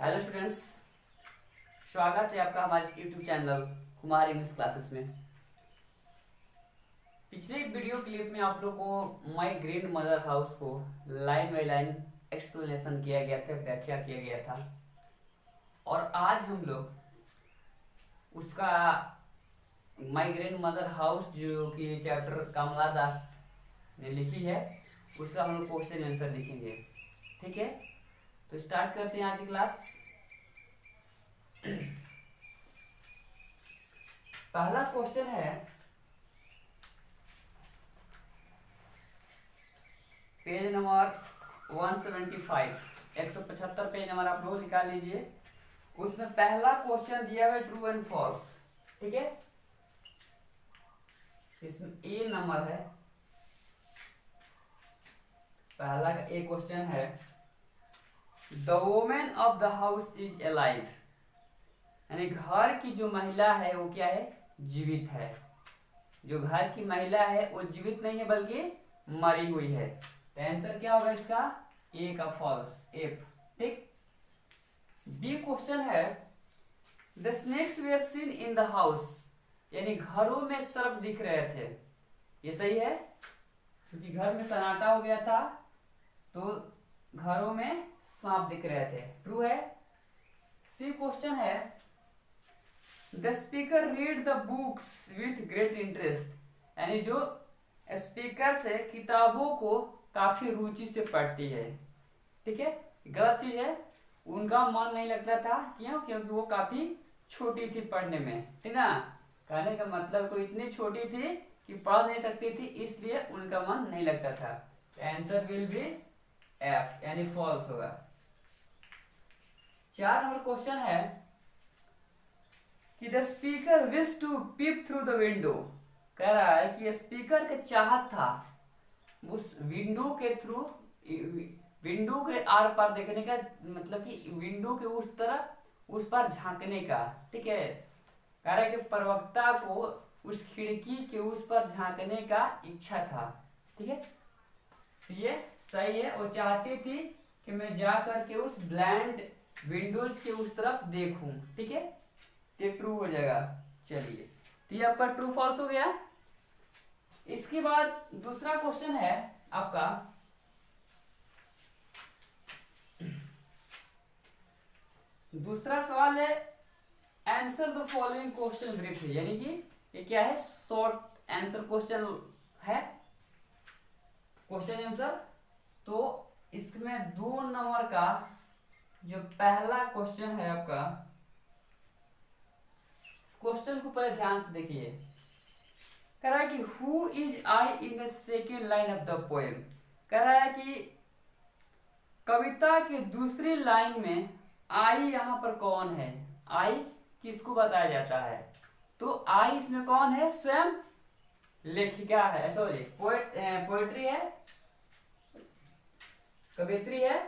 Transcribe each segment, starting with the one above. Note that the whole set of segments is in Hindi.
हेलो स्टूडेंट्स, स्वागत है आपका हमारे YouTube channel Kumar English classes में। पिछले वीडियो क्लिप में आप लोग को माय ग्रैंड मदर हाउस को लाइन बाय लाइन एक्सप्लेनेशन किया गया था, व्याख्या किया गया था। और आज हम लोग उसका माय ग्रैंड मदर हाउस जो कि चैप्टर कमला दास ने लिखी है, उसका हम लोग क्वेश्चन आंसर लिखेंगे। ठीक है, तो स्टार्ट करते हैं आज की क्लास। पहला क्वेश्चन है, पेज नंबर 175, 175 पेज नंबर आप लोग निकाल लीजिए। उसमें पहला क्वेश्चन दिया हुआ है ट्रू एंड फॉल्स। ठीक है, इसमें ए नंबर है, पहला का ए क्वेश्चन है, the women of the house is alive, यानी घर की जो महिला है वो क्या है, जीवित है। जो घर की महिला है वो जीवित नहीं है बल्कि मरी हुई है। तो आंसर क्या होगा इसका, ए का फॉल्स, एफ। ठीक। बी क्वेश्चन है, the snakes were seen in the house, यानी घरों में सर्प दिख रहे थे। ये सही है, क्योंकि घर में सन्नाटा हो गया था तो घरों में सांप दिख रहे थे, ट्रू है। सी क्वेश्चन है, the speaker read the books with great interest, यानी जो स्पीकर से किताबों को काफी रुचि से पढ़ती है। ठीक है, गलत चीज है, उनका मन नहीं लगता था। क्यों? क्योंकि वो काफी छोटी थी पढ़ने में, ठीक ना। कहने का मतलब कोई इतनी छोटी थी कि पढ़ नहीं सकती थी, इसलिए उनका मन नहीं लगता था। आंसर विल बी एफ, यानी फॉल्स होगा। 4 नंबर क्वेश्चन है कि the speaker wish to peep through the window, कह रहा है कि स्पीकर के चाहत था उस विंडो के थ्रू, विंडो के आर पार देखने का, मतलब कि विंडो के उस तरफ उस पर झांकने का। ठीक है, कह रहा है कि प्रवक्ता को उस खिड़की के उस पर झांकने का इच्छा था। ठीक है, तो ये सही है, वो चाहती थी कि मैं जा करके उस ब्लाइंड विंडोज के उस तरफ देखूं। ठीक है, ये ट्रू हो जाएगा। चलिए, तो ये आपका ट्रू फॉल्स हो गया। इसके बाद दूसरा क्वेश्चन है आपका, दूसरा सवाल है, answer the following question briefly, यानी कि ये क्या है, शॉर्ट आंसर क्वेश्चन है, क्वेश्चन आंसर। तो इसमें 2 नंबर का जो पहला क्वेश्चन है आपका, क्वेश्चन को पहले ध्यान से देखिए। कह रहा है कि who is I in the second line of the poem, कह रहा है कि कविता की दूसरी लाइन में आई यहां पर कौन है, आई किसको बताया जाता है। तो आई इसमें कौन है, स्वयं लेखिका है, सॉरी पोएट्री है, कवित्री है।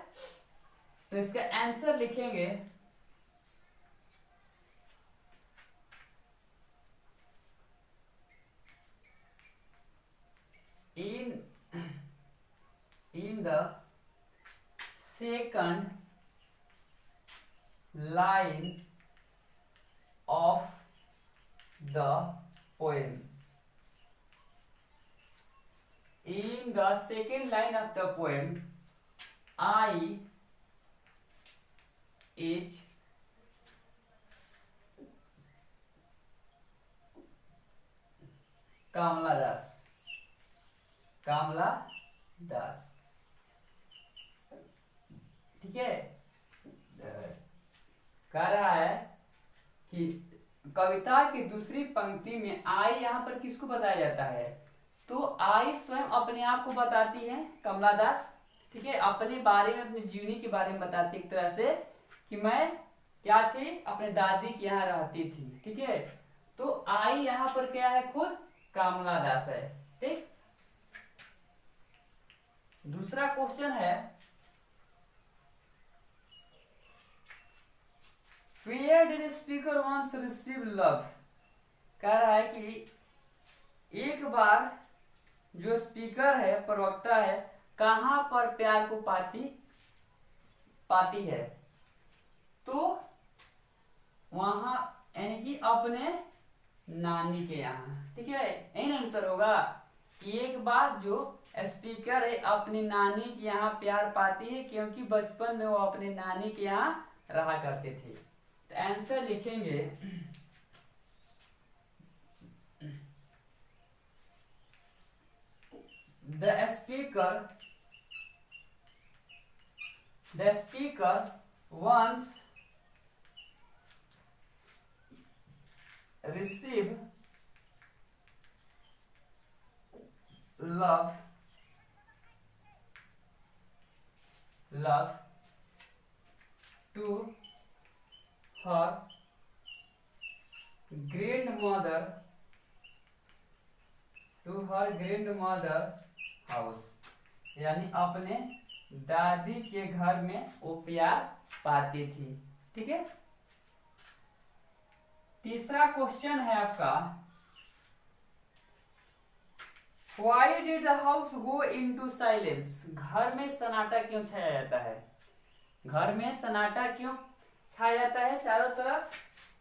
तो इसका आंसर लिखेंगे in the second line of the poem, in the second line of the poem, I is कामला दास, कामला दास। ठीक है, कह रहा है कि कविता की दूसरी पंक्ति में आई यहां पर किसको बताया जाता है, तो आई स्वयं अपने आप को बताती है, कमला दास। ठीक है, अपने बारे में, अपनी जीवनी के बारे में बताती एक तरह से कि मैं क्या थी, अपने दादी के यहाँ रहती थी। ठीक है, तो आई यहां पर क्या है, खुद कामला दास है। ठीक, दूसरा क्वेश्चन है, Where did speaker once receive love, कह रहा है कि एक बार जो स्पीकर है, प्रवक्ता है, कहां पर प्यार को पाती है। तो वहां यानी कि अपने नानी के यहाँ, ठीक है, यही आंसर होगा कि एक बार जो स्पीकर है अपनी नानी के यहाँ प्यार पाती है क्योंकि बचपन में वो अपनी नानी के यहाँ रहा करते थे। तो आंसर लिखेंगे the speaker once received love to her grandmother house, यानी अपने दादी के घर में वो प्यार पाती थी। ठीक है, तीसरा क्वेश्चन है आपका, Why did the house go into silence? घर में सन्नाटा क्यों छाया जाता है? घर में सन्नाटा क्यों छाया जाता है चारों तरफ?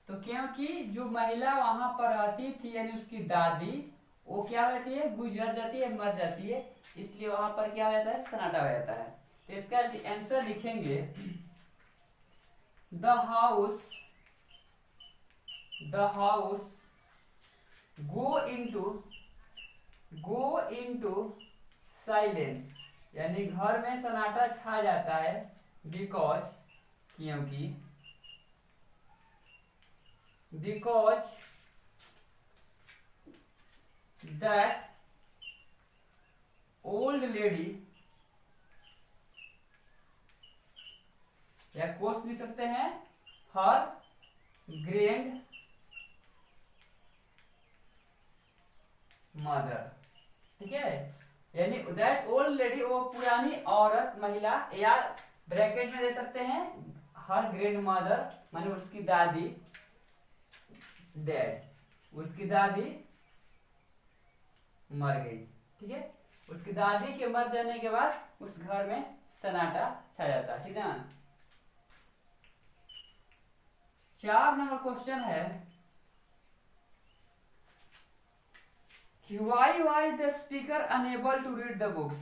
तो क्योंकि जो महिला वहां पर रहती थी यानी उसकी दादी, वो क्या होती है, गुजर जाती है, मर जाती है, इसलिए वहां पर क्या हो जाता है, सन्नाटा हो जाता है। तो इसका आंसर लिखेंगे the house go into silence, यानी घर में सन्नाटा छा जाता है क्योंकि दैट ओल्ड लेडी, या कोर्स लिख सकते हैं हर ग्रैंड मदर। ठीक है, यानी दैट ओल्ड लेडी, वो पुरानी औरत, महिला, या ब्रैकेट में दे सकते हैं हर ग्रैंड मदर माने उसकी दादी, डेड, उसकी दादी मर गई। ठीक है, उसकी दादी के मर जाने के बाद उस घर में सन्नाटा छा जाता है। ठीक है ना। 4 नंबर क्वेश्चन है कि why the speaker unable to read the books?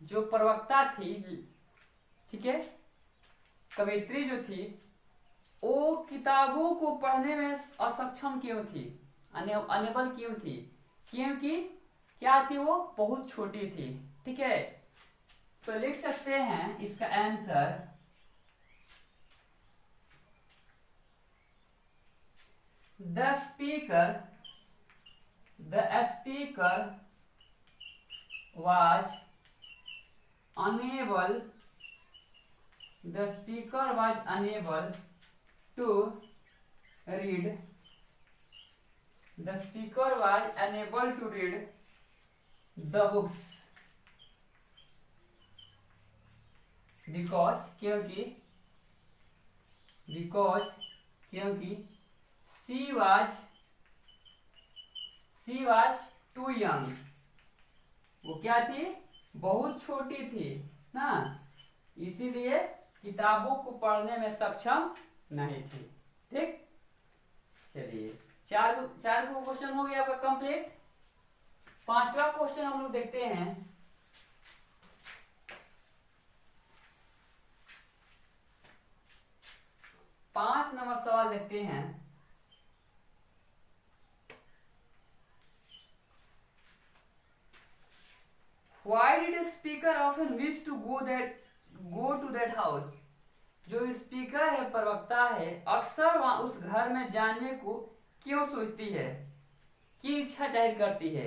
जो प्रवक्ता थी, ठीक है, कवित्री जो थी, वो किताबों को पढ़ने में असक्षम क्यों थी, अनेबल क्यों थी? क्योंकि क्या थी, वो बहुत छोटी थी। ठीक है, तो लिख सकते हैं इसका answer the speaker was unable to read the books because she was too young, वो क्या थी, बहुत छोटी थी ना, इसीलिए किताबों को पढ़ने में सक्षम नहीं थी। ठीक, चलिए 4 क्वेश्चन हो गया आपका कंप्लीट। 5वां क्वेश्चन हम लोग देखते हैं। पांच नंबर सवाल देखते हैं। Why did a speaker often wish to go to that house? जो स्पीकर है, प्रवक्ता है, अक्सर वहां उस घर में जाने को क्यों सोचती है, की इच्छा जाहिर करती है?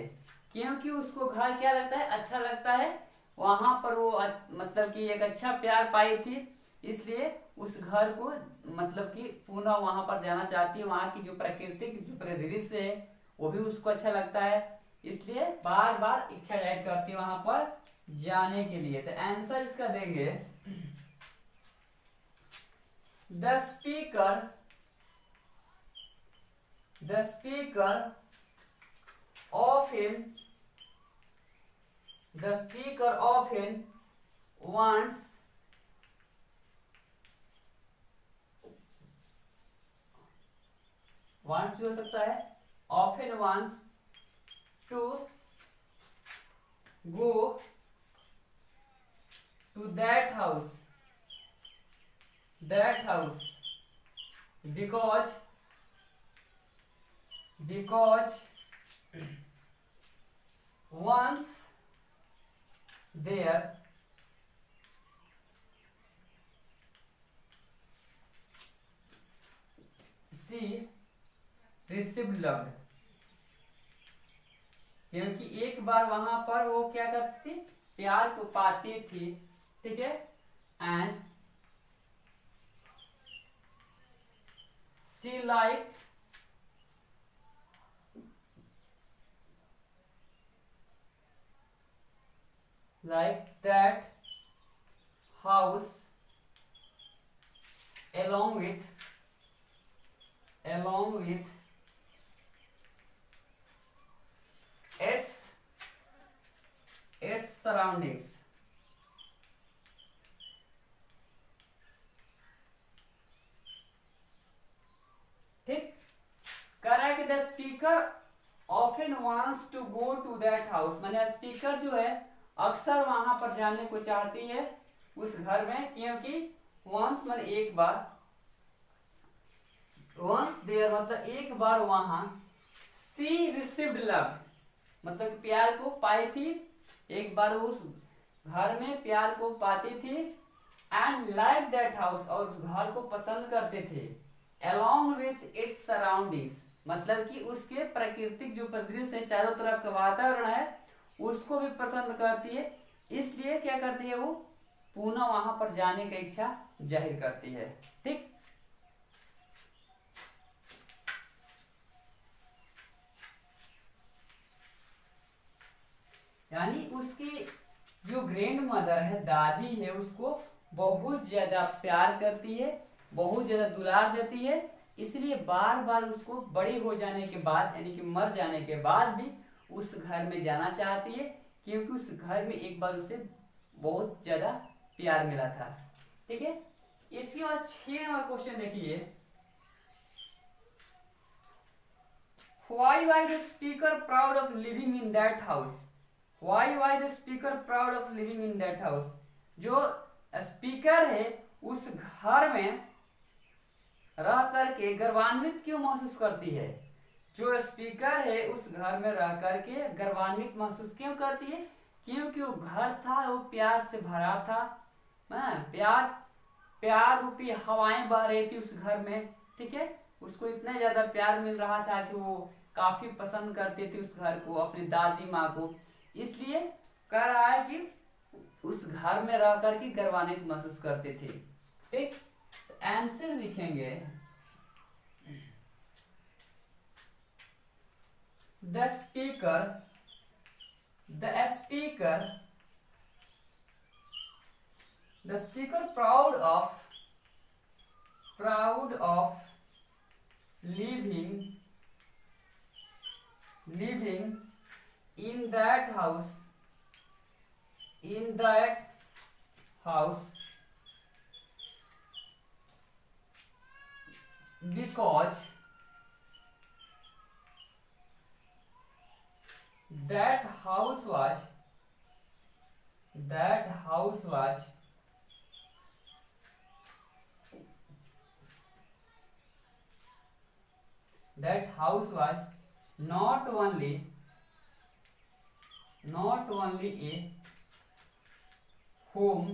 क्योंकि उसको घर क्या लगता है, अच्छा लगता है, वहां पर वो मतलब कि एक अच्छा प्यार पाई थी, इसलिए उस घर को मतलब कि पुनः वहां पर जाना चाहती है। वहां की जो प्राकृतिक जो परिदृश्य है वो भी उसको अच्छा लगता है, इसलिए बार बार इच्छा जाहिर करती है वहां पर जाने के लिए। तो आंसर इसका देंगे द स्पीकर wants भी हो सकता है, often wants to go to that house because once there she received love, क्योंकि एक बार वहां पर वो क्या करती थी, प्यार को पाती थी, ठीक है, and she liked that house along with its surroundings. ठीक, कह रहा है कि the speaker often wants to go to that house, माने स्पीकर जो है अक्सर वहां पर जाने को चाहती है उस घर में, क्योंकि वंस माने एक बार, वंस देयर मतलब एक बार वहां, सी रिसीव्ड लव मतलब प्यार को पाई थी, एक बार उस घर में प्यार को पाती थी, एंड लाइक दैट हाउस और उस घर को पसंद करते थे, along with its surroundings मतलब कि उसके प्राकृतिक जो परिदृश्य है, चारों तरफ का वातावरण है, उसको भी पसंद करती है, इसलिए क्या करती है, वो पुनः वहां पर जाने की इच्छा जाहिर करती है। ठीक, यानी उसकी जो ग्रैंड मदर है, दादी है, उसको बहुत ज्यादा प्यार करती है, बहुत ज्यादा दुलार देती है, इसलिए बार बार उसको बड़ी हो जाने के बाद यानी कि मर जाने के बाद भी उस घर में जाना चाहती है, क्योंकि उस घर में एक बार उसे बहुत ज्यादा प्यार मिला था। ठीक है, इसके बाद 6 नंबर क्वेश्चन देखिए, why the speaker proud of living in that house, why the speaker proud of living in that house, जो स्पीकर है उस घर में रह करके गर्वान्वित क्यों महसूस करती है, जो स्पीकर है उस घर में रह करके गर्वान्वित महसूस क्यों करती है, क्योंकि वो घर था वो प्यार से भरा था, प्यार रूपी हवाएं बह रही थी उस घर में। ठीक है, उसको इतना ज्यादा प्यार मिल रहा था कि वो काफी पसंद करते थे उस घर को, अपनी दादी माँ को, इसलिए कह रहा है कि उस घर में रह करके गर्वान्वित महसूस करते थे। ठीक, आंसर लिखेंगे, the speaker proud of living in that house because that house was not only a home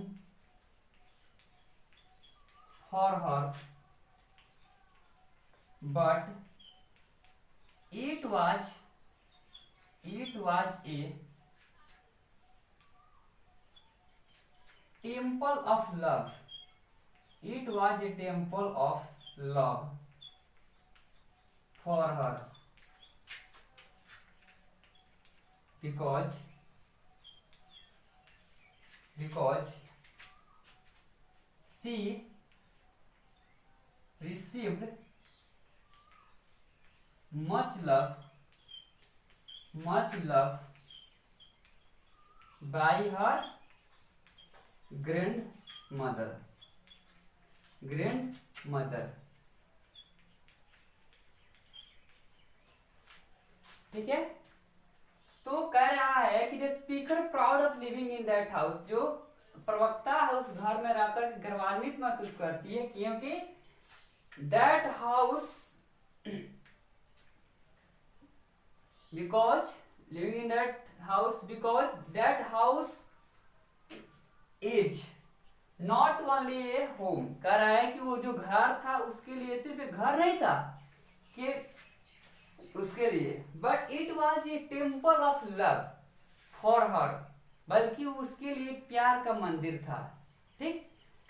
for her, but it was a temple of love. It was a temple of love for her, because she received much love by her grandmother. ठीक है। तो कह रहा है कि the speaker proud of living in that house, जो प्रवक्ता है उस घर में रहकर गर्वान्वित महसूस करती है, क्योंकि that house, because living in that house, because that house is not only A home. कह रहा है कि वो जो घर था उसके लिए सिर्फ एक घर नहीं था कि उसके लिए, but it was a temple of love for her, बल्कि उसके लिए प्यार का मंदिर था। ठीक,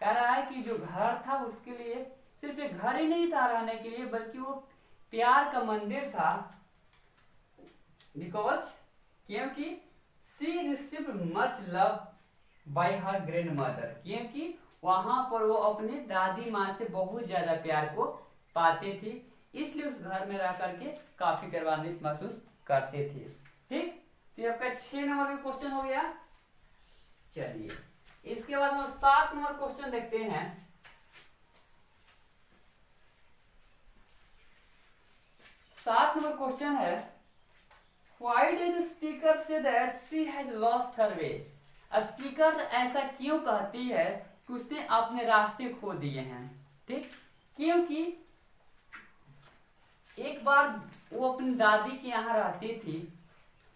कह रहा है कि जो घर था उसके लिए सिर्फ एक घर ही नहीं था रहने के लिए, बल्कि वो प्यार का मंदिर था। बिकॉज, क्योंकि she received much love by her grandmother, क्योंकि वहां पर वो अपनी दादी माँ से बहुत ज्यादा प्यार को पाते थे, इसलिए उस घर में रह करके काफी गर्वान्वित महसूस करते थे। ठीक, तो ये आपका 6 नंबर का क्वेश्चन हो गया। चलिए इसके बाद हम 7 नंबर क्वेश्चन देखते हैं। 7 नंबर क्वेश्चन है, why did the speaker say that she has lost her way. Speaker ऐसा क्यों कहती है कि उसने अपने रास्ते खो दिए हैं। ठीक, क्योंकि एक बार वो अपनी दादी के यहाँ रहती थी,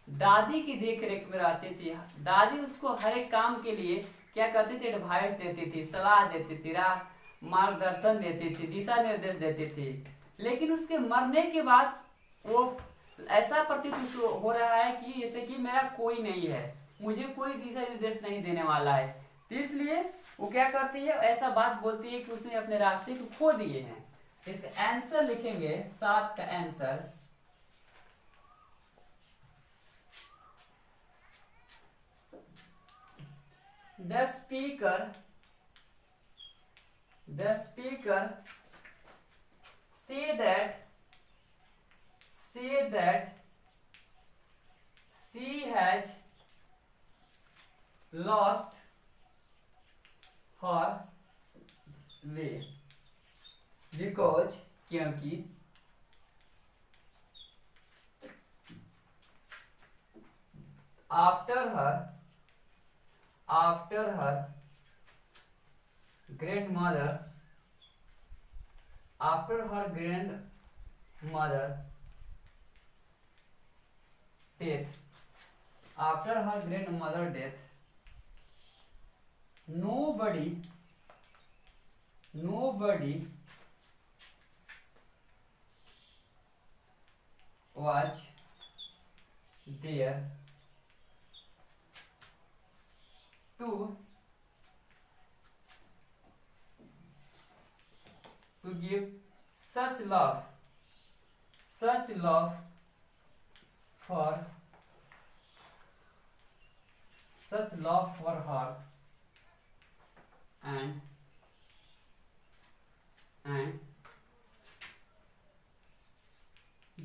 दादी की देख रेख में रहती थी। दादी उसको हर एक काम के लिए क्या करती थी, एडवाइस देती थी, सलाह देती थी, मार्गदर्शन देती थी, दिशा निर्देश देती थी। लेकिन उसके मरने के बाद वो ऐसा प्रतीत हो रहा है कि जैसे कि मेरा कोई नहीं है, मुझे कोई दिशा निर्देश नहीं देने वाला है। तो इसलिए वो क्या करती है, ऐसा बात बोलती है कि उसने अपने रास्ते को खो दिए हैं। इसका आंसर लिखेंगे, 7 का answer the speaker say that she has lost her way, because, क्योंकि after her grandmother death, nobody was there to give such love for her and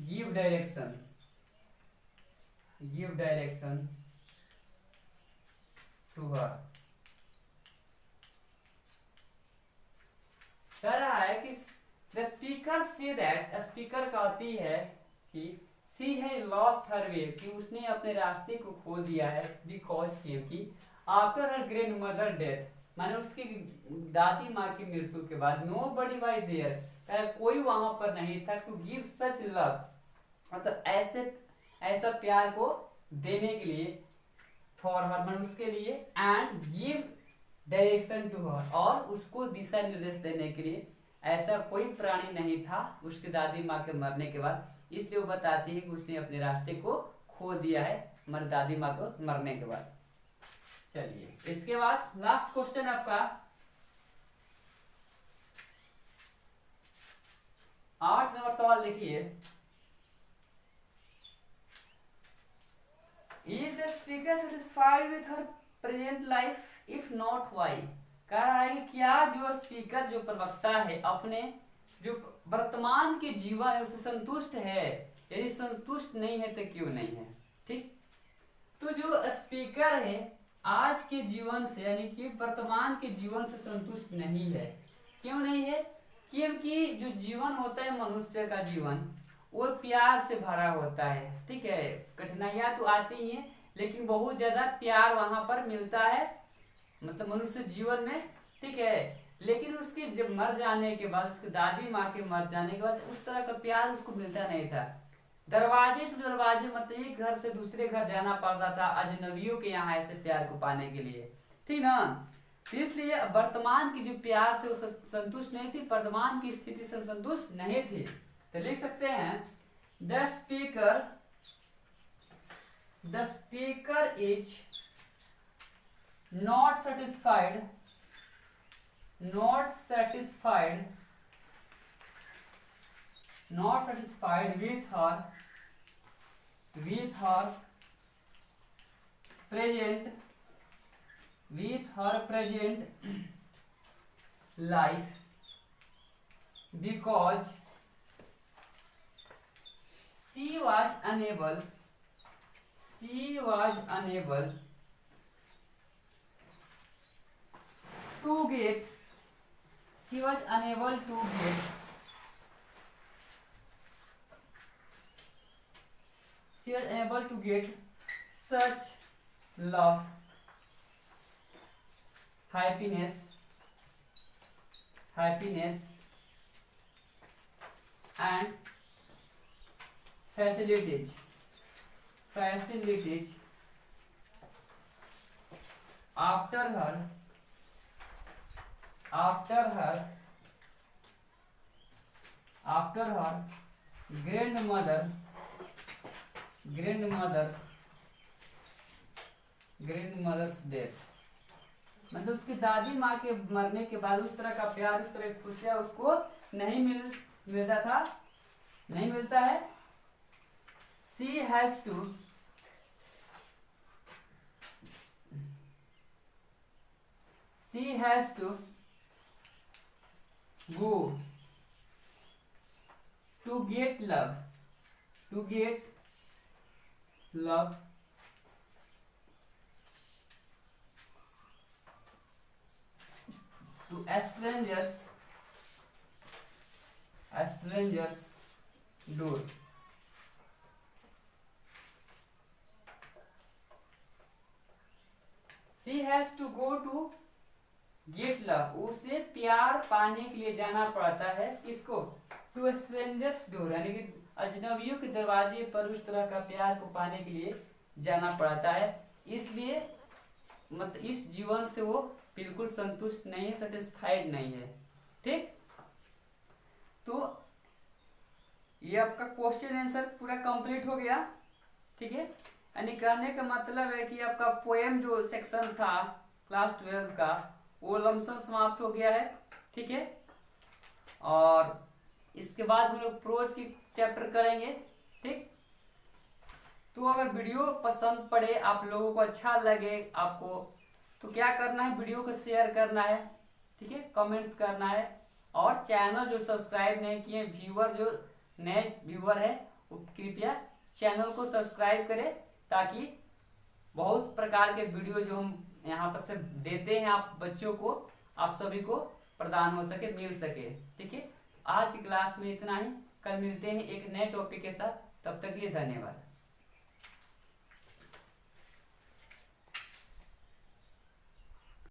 give direction to her। कह रहा है कि the speaker say that, speaker कहती है कि सी है लॉस्ट हर वे, कि उसने अपने रास्ते को खो दिया है, बिकॉज, क्योंकि after her grand mother death, माने उसकी दादी माँ की मृत्यु के बाद, नो बडी वाई देयर, कोई वहां पर नहीं था, टू गिव सच लव, मतलब ऐसा प्यार को देने के लिए, फॉर हर, माने उसके लिए, and give direction to her, और उसको दिशा निर्देश देने के लिए ऐसा कोई प्राणी नहीं था उसकी दादी माँ के मरने के बाद। इसलिए वो बताती है कि उसने अपने रास्ते को खो दिया है हमारी दादी माँ को मरने के बाद। चलिए इसके बाद लास्ट क्वेश्चन आपका 8 नंबर सवाल देखिए, is the speaker satisfied with her present life, if not why. कह रहा है कि क्या जो स्पीकर, जो प्रवक्ता है, अपने जो वर्तमान के जीवन है उससे संतुष्ट है, यदि संतुष्ट नहीं है तो क्यों नहीं है। ठीक, तो जो स्पीकर है आज के जीवन से, यानी कि वर्तमान के जीवन से संतुष्ट नहीं है। क्यों नहीं है? क्योंकि जो जीवन होता है मनुष्य का जीवन, वो प्यार से भरा होता है। ठीक है, कठिनाइयां तो आती ही हैं, लेकिन बहुत ज्यादा प्यार वहां पर मिलता है, मतलब मनुष्य जीवन में। ठीक है, लेकिन उसके जब मर जाने के बाद, उसकी दादी माँ के मर जाने के बाद उस तरह का प्यार उसको मिलता नहीं था। दरवाजे टू दरवाजे, मतलब एक घर से दूसरे घर जाना पड़ता था अजनबियों के यहाँ ऐसे प्यार को पाने के लिए। ठीक ना, तो इसलिए वर्तमान की जो प्यार से वो संतुष्ट नहीं थी, वर्तमान की स्थिति से संतुष्ट नहीं थी। तो लिख सकते हैं the speaker is not satisfied with her present life because she was unable to get such love, happiness and facilities after her grandmother's death। मतलब उसकी दादी माँ के मरने के बाद उस तरह का प्यार, उस तरह की खुशियाँ उसको नहीं मिलता है। She has to go to get love to strangers door। She has to go to get love, उसे प्यार पाने के लिए जाना पड़ता है। किसको? टू स्ट्रेंजर्स डोर, यानी कि अजनबियों के दरवाजे पर उस तरह का प्यार को पाने के लिए जाना पड़ता है। इसलिए मतलब इस जीवन से वो बिल्कुल संतुष्ट नहीं है, सेटिस्फाइड नहीं है। ठीक, तो ये आपका क्वेश्चन आंसर पूरा कंप्लीट हो गया। ठीक है, यानी कहने का मतलब है कि आपका पोएम जो सेक्शन था क्लास 12 का वो लमसम समाप्त हो गया है। ठीक है, और इसके बाद हम लोग प्रोज की चैप्टर करेंगे। ठीक, तो अगर वीडियो पसंद पड़े, आप लोगों को अच्छा लगे आपको, तो क्या करना है, वीडियो को शेयर करना है। ठीक है, कमेंट्स करना है, और चैनल जो सब्सक्राइब नहीं किए, व्यूअर जो नए व्यूअर है वो कृपया चैनल को सब्सक्राइब करें, ताकि बहुत प्रकार के वीडियो जो हम यहाँ पर से देते हैं आप बच्चों को, आप सभी को प्रदान हो सके, मिल सके। ठीक है, आज की क्लास में इतना ही। कल मिलते हैं एक नए टॉपिक के साथ, तब तक के लिए धन्यवाद।